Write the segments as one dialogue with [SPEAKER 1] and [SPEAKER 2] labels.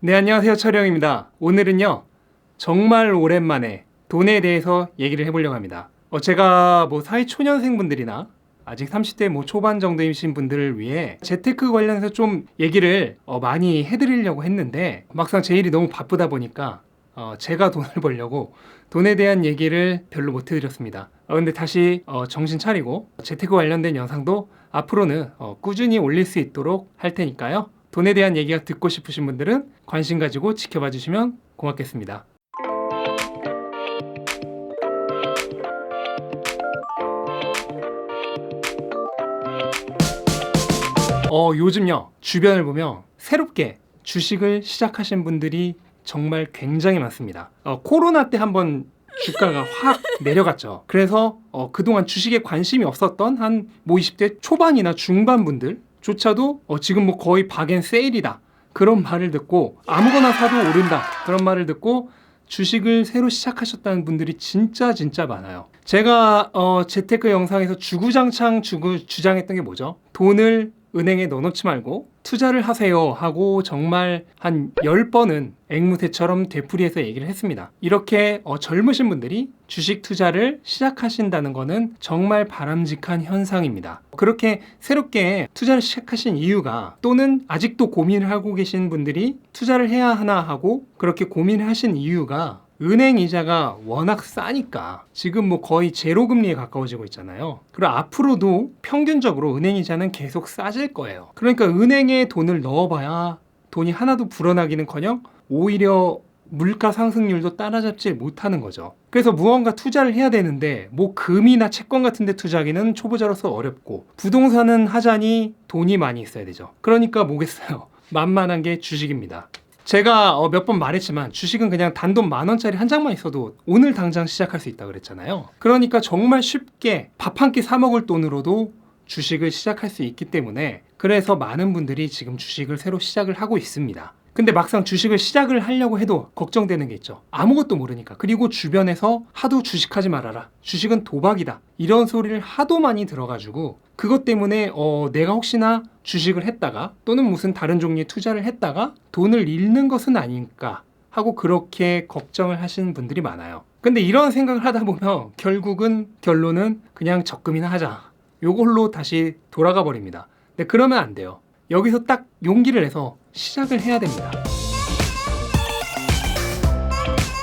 [SPEAKER 1] 네, 안녕하세요. 철영입니다. 오늘은요, 정말 오랜만에 돈에 대해서 얘기를 해보려고 합니다. 제가 사회초년생분들이나 아직 30대 초반 정도이신 분들을 위해 재테크 관련해서 좀 얘기를 많이 해드리려고 했는데 막상 제 일이 너무 바쁘다 보니까 제가 돈을 벌려고 돈에 대한 얘기를 별로 못 해드렸습니다. 근데 다시 정신 차리고 재테크 관련된 영상도 앞으로는 꾸준히 올릴 수 있도록 할 테니까요. 돈에 대한 얘기가 듣고 싶으신 분들은 관심 가지고 지켜봐 주시면 고맙겠습니다. 요즘요, 주변을 보면 새롭게 주식을 시작하신 분들이 정말 굉장히 많습니다. 코로나 때 한번 주가가 확 내려갔죠. 그래서 그동안 주식에 관심이 없었던 한 20대 초반이나 중반 분들조차도 지금 거의 박앤세일이다 그런 말을 듣고 아무거나 사도 오른다 그런 말을 듣고 주식을 새로 시작하셨다는 분들이 진짜 많아요. 제가 재테크 영상에서 주구장창 주장했던 게 뭐죠? 돈을 은행에 넣어놓지 말고 투자를 하세요 하고 정말 한 10번은 앵무새처럼 되풀이해서 얘기를 했습니다. 이렇게 젊으신 분들이 주식 투자를 시작하신다는 것은 정말 바람직한 현상입니다. 그렇게 새롭게 투자를 시작하신 이유가, 또는 아직도 고민을 하고 계신 분들이 투자를 해야 하나 하고 그렇게 고민을 하신 이유가, 은행 이자가 워낙 싸니까 지금 거의 제로 금리에 가까워지고 있잖아요. 그리고 앞으로도 평균적으로 은행 이자는 계속 싸질 거예요. 그러니까 은행에 돈을 넣어봐야 돈이 하나도 불어나기는커녕 오히려 물가 상승률도 따라잡지 못하는 거죠. 그래서 무언가 투자를 해야 되는데 금이나 채권 같은 데 투자하기는 초보자로서 어렵고, 부동산은 하자니 돈이 많이 있어야 되죠. 그러니까 뭐겠어요? 만만한 게 주식입니다. 제가 몇 번 말했지만 주식은 그냥 단돈 10,000원짜리 한 장만 있어도 오늘 당장 시작할 수 있다고 그랬잖아요. 그러니까 정말 쉽게 밥 한 끼 사 먹을 돈으로도 주식을 시작할 수 있기 때문에, 그래서 많은 분들이 지금 주식을 새로 시작을 하고 있습니다. 근데 막상 주식을 시작을 하려고 해도 걱정되는 게 있죠. 아무것도 모르니까. 그리고 주변에서 하도 주식하지 말아라, 주식은 도박이다, 이런 소리를 하도 많이 들어가지고 그것 때문에 내가 혹시나 주식을 했다가 또는 무슨 다른 종류의 투자를 했다가 돈을 잃는 것은 아닐까 하고 그렇게 걱정을 하시는 분들이 많아요. 근데 이런 생각을 하다 보면 결론은 그냥 적금이나 하자, 요걸로 다시 돌아가 버립니다. 근데 그러면 안 돼요. 여기서 딱 용기를 내서 시작을 해야 됩니다.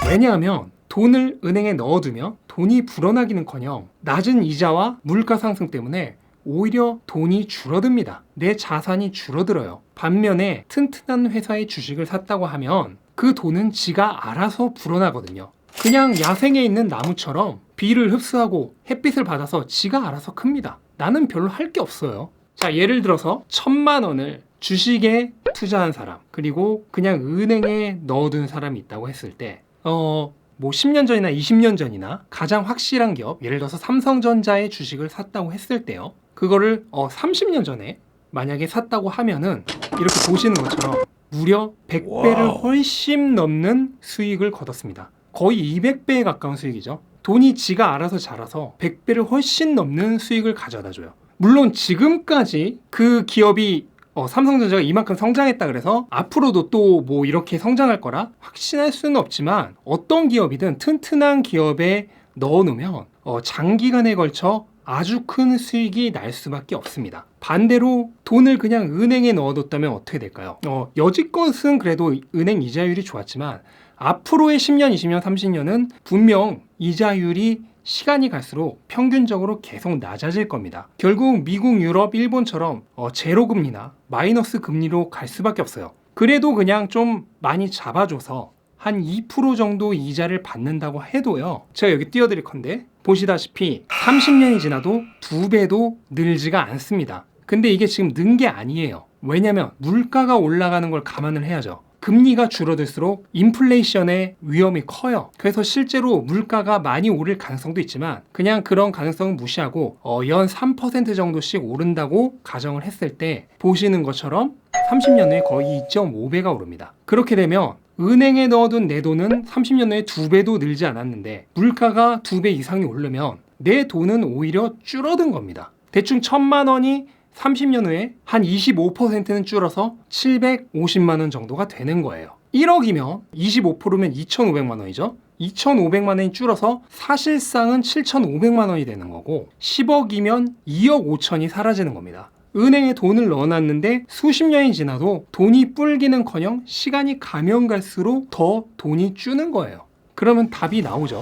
[SPEAKER 1] 왜냐하면 돈을 은행에 넣어두면 돈이 불어나기는커녕 낮은 이자와 물가 상승 때문에 오히려 돈이 줄어듭니다. 내 자산이 줄어들어요. 반면에 튼튼한 회사의 주식을 샀다고 하면 그 돈은 지가 알아서 불어나거든요. 그냥 야생에 있는 나무처럼 비를 흡수하고 햇빛을 받아서 지가 알아서 큽니다. 나는 별로 할 게 없어요. 자, 예를 들어서 1,000만 원을 주식에 투자한 사람, 그리고 그냥 은행에 넣어둔 사람이 있다고 했을 때 10년 전이나 20년 전이나 가장 확실한 기업, 예를 들어서 삼성전자의 주식을 샀다고 했을 때요, 그거를 30년 전에 만약에 샀다고 하면은 이렇게 보시는 것처럼 무려 100배를 훨씬 넘는 수익을 거뒀습니다. 거의 200배에 가까운 수익이죠. 돈이 지가 알아서 자라서 100배를 훨씬 넘는 수익을 가져다 줘요. 물론 지금까지 그 기업이 삼성전자가 이만큼 성장했다 그래서 앞으로도 또 이렇게 성장할 거라 확신할 수는 없지만, 어떤 기업이든 튼튼한 기업에 넣어놓으면 장기간에 걸쳐 아주 큰 수익이 날 수밖에 없습니다. 반대로 돈을 그냥 은행에 넣어뒀다면 어떻게 될까요? 여지껏은 그래도 은행 이자율이 좋았지만 앞으로의 10년, 20년, 30년은 분명 이자율이 시간이 갈수록 평균적으로 계속 낮아질 겁니다. 결국 미국, 유럽, 일본처럼 제로 금리나 마이너스 금리로 갈 수밖에 없어요. 그래도 그냥 좀 많이 잡아줘서 한 2% 정도 이자를 받는다고 해도요, 제가 여기 띄워드릴 건데 보시다시피 30년이 지나도 2배도 늘지가 않습니다. 근데 이게 지금 는 게 아니에요. 왜냐면 물가가 올라가는 걸 감안을 해야죠. 금리가 줄어들수록 인플레이션의 위험이 커요. 그래서 실제로 물가가 많이 오를 가능성도 있지만 그냥 그런 가능성은 무시하고 연 3% 정도씩 오른다고 가정을 했을 때 보시는 것처럼 30년 후에 거의 2.5배가 오릅니다. 그렇게 되면 은행에 넣어둔 내 돈은 30년 후에 2배도 늘지 않았는데 물가가 2배 이상이 오르면 내 돈은 오히려 줄어든 겁니다. 대충 1,000만 원이 30년 후에 한 25%는 줄어서 750만 원 정도가 되는 거예요. 1억이면 25%면 2,500만 원이죠. 2,500만 원이 줄어서 사실상은 7,500만 원이 되는 거고 10억이면 2억 5천이 사라지는 겁니다. 은행에 돈을 넣어놨는데 수십 년이 지나도 돈이 불기는커녕 시간이 가면 갈수록 더 돈이 주는 거예요. 그러면 답이 나오죠.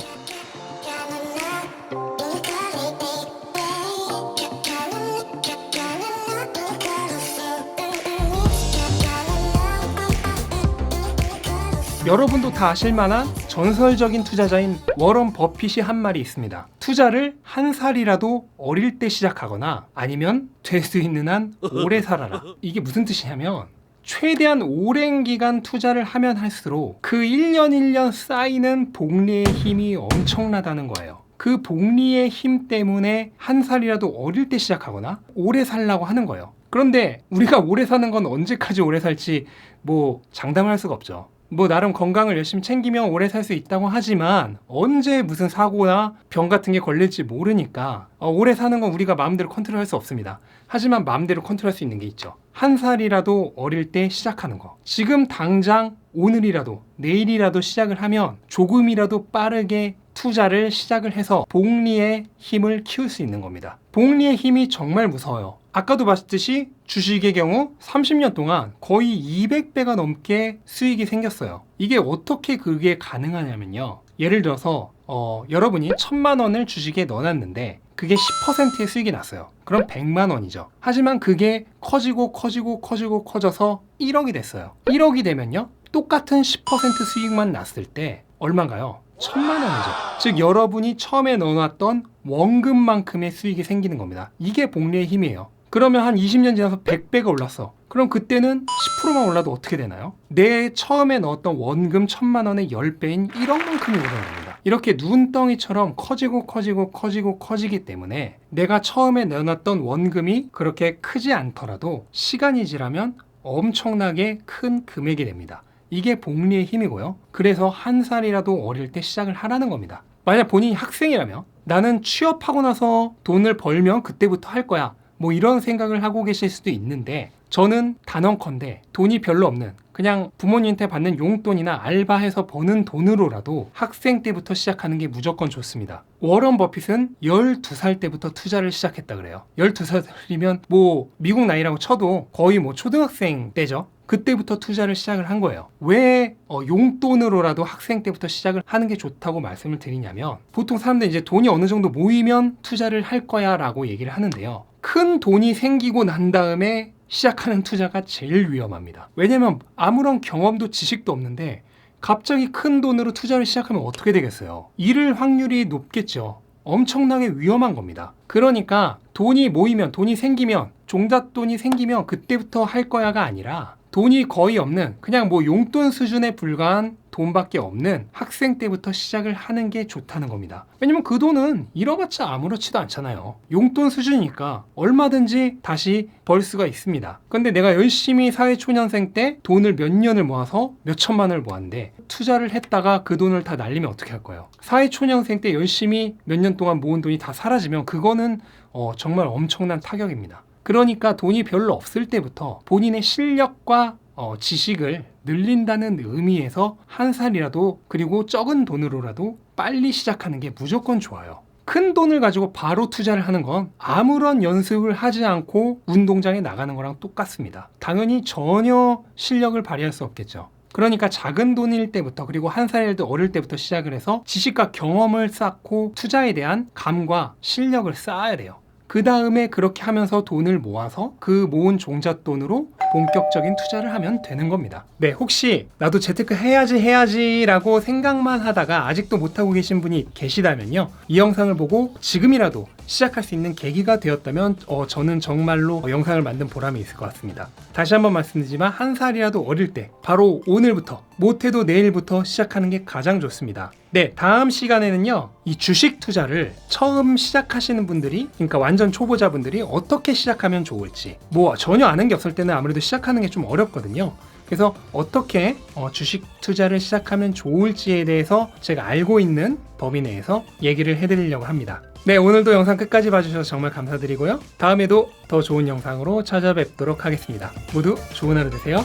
[SPEAKER 1] 여러분도 다 아실만한 전설적인 투자자인 워런 버핏이 한 말이 있습니다. 투자를 한 살이라도 어릴 때 시작하거나 아니면 될 수 있는 한 오래 살아라. 이게 무슨 뜻이냐면 최대한 오랜 기간 투자를 하면 할수록 그 1년 1년 쌓이는 복리의 힘이 엄청나다는 거예요. 그 복리의 힘 때문에 한 살이라도 어릴 때 시작하거나 오래 살라고 하는 거예요. 그런데 우리가 오래 사는 건 언제까지 오래 살지 뭐 장담할 수가 없죠. 뭐 나름 건강을 열심히 챙기면 오래 살 수 있다고 하지만 언제 무슨 사고나 병 같은 게 걸릴지 모르니까 오래 사는 건 우리가 마음대로 컨트롤할 수 없습니다. 하지만 마음대로 컨트롤할 수 있는 게 있죠. 한 살이라도 어릴 때 시작하는 거. 지금 당장 오늘이라도 내일이라도 시작을 하면 조금이라도 빠르게 투자를 시작을 해서 복리의 힘을 키울 수 있는 겁니다. 복리의 힘이 정말 무서워요. 아까도 봤듯이 주식의 경우 30년 동안 거의 200배가 넘게 수익이 생겼어요. 이게 어떻게 그게 가능하냐면요. 예를 들어서 여러분이 1,000만 원을 주식에 넣어놨는데 그게 10%의 수익이 났어요. 그럼 100만 원이죠. 하지만 그게 커져서 1억이 됐어요. 1억이 되면요. 똑같은 10% 수익만 났을 때 얼마인가요? 1,000만 원이죠. 즉 여러분이 처음에 넣어놨던 원금만큼의 수익이 생기는 겁니다. 이게 복리의 힘이에요. 그러면 한 20년 지나서 100배가 올랐어. 그럼 그때는 10%만 올라도 어떻게 되나요? 내 처음에 넣었던 원금 1,000만 원의 10배인 1억만큼이 오르는 겁니다. 이렇게 눈덩이처럼 커지기 때문에 내가 처음에 넣어놨던 원금이 그렇게 크지 않더라도 시간이 지나면 엄청나게 큰 금액이 됩니다. 이게 복리의 힘이고요. 그래서 한 살이라도 어릴 때 시작을 하라는 겁니다. 만약 본인이 학생이라면 나는 취업하고 나서 돈을 벌면 그때부터 할 거야. 뭐 이런 생각을 하고 계실 수도 있는데 저는 단언컨대 돈이 별로 없는 그냥 부모님한테 받는 용돈이나 알바해서 버는 돈으로라도 학생 때부터 시작하는 게 무조건 좋습니다. 워런 버핏은 12살 때부터 투자를 시작했다 그래요. 12살이면 뭐 미국 나이라고 쳐도 거의 뭐 초등학생 때죠. 그때부터 투자를 시작을 한 거예요. 왜 용돈으로라도 학생 때부터 시작을 하는 게 좋다고 말씀을 드리냐면 보통 사람들이 이제 돈이 어느 정도 모이면 투자를 할 거야 라고 얘기를 하는데요. 큰 돈이 생기고 난 다음에 시작하는 투자가 제일 위험합니다. 왜냐면 아무런 경험도 지식도 없는데 갑자기 큰 돈으로 투자를 시작하면 어떻게 되겠어요? 잃을 확률이 높겠죠. 엄청나게 위험한 겁니다. 그러니까 돈이 모이면 돈이 생기면 종잣돈이 생기면 그때부터 할 거야가 아니라 돈이 거의 없는 그냥 뭐 용돈 수준에 불과한 돈밖에 없는 학생 때부터 시작을 하는 게 좋다는 겁니다. 왜냐면 그 돈은 잃어봤자 아무렇지도 않잖아요. 용돈 수준이니까 얼마든지 다시 벌 수가 있습니다. 근데 내가 열심히 사회초년생 때 돈을 몇 년을 모아서 몇 천만 원을 모았는데 투자를 했다가 그 돈을 다 날리면 어떻게 할 거예요? 사회초년생 때 열심히 몇 년 동안 모은 돈이 다 사라지면 그거는 정말 엄청난 타격입니다. 그러니까 돈이 별로 없을 때부터 본인의 실력과 지식을 늘린다는 의미에서 한 살이라도 그리고 적은 돈으로라도 빨리 시작하는 게 무조건 좋아요. 큰 돈을 가지고 바로 투자를 하는 건 아무런 연습을 하지 않고 운동장에 나가는 거랑 똑같습니다. 당연히 전혀 실력을 발휘할 수 없겠죠. 그러니까 작은 돈일 때부터 그리고 한 살도 어릴 때부터 시작을 해서 지식과 경험을 쌓고 투자에 대한 감과 실력을 쌓아야 돼요. 그 다음에 그렇게 하면서 돈을 모아서 그 모은 종잣돈으로 본격적인 투자를 하면 되는 겁니다. 네, 혹시 나도 재테크 해야지 라고 생각만 하다가 아직도 못하고 계신 분이 계시다면요. 이 영상을 보고 지금이라도 시작할 수 있는 계기가 되었다면 저는 정말로 영상을 만든 보람이 있을 것 같습니다. 다시 한번 말씀드리지만 한 살이라도 어릴 때 바로 오늘부터 못해도 내일부터 시작하는 게 가장 좋습니다. 네, 다음 시간에는요. 이 주식 투자를 처음 시작하시는 분들이 그러니까 완전 초보자분들이 어떻게 시작하면 좋을지 뭐 전혀 아는 게 없을 때는 아무래도 시작하는 게 좀 어렵거든요. 그래서 어떻게 주식 투자를 시작하면 좋을지에 대해서 제가 알고 있는 범위 내에서 얘기를 해드리려고 합니다. 네, 오늘도 영상 끝까지 봐주셔서 정말 감사드리고요. 다음에도 더 좋은 영상으로 찾아뵙도록 하겠습니다. 모두 좋은 하루 되세요.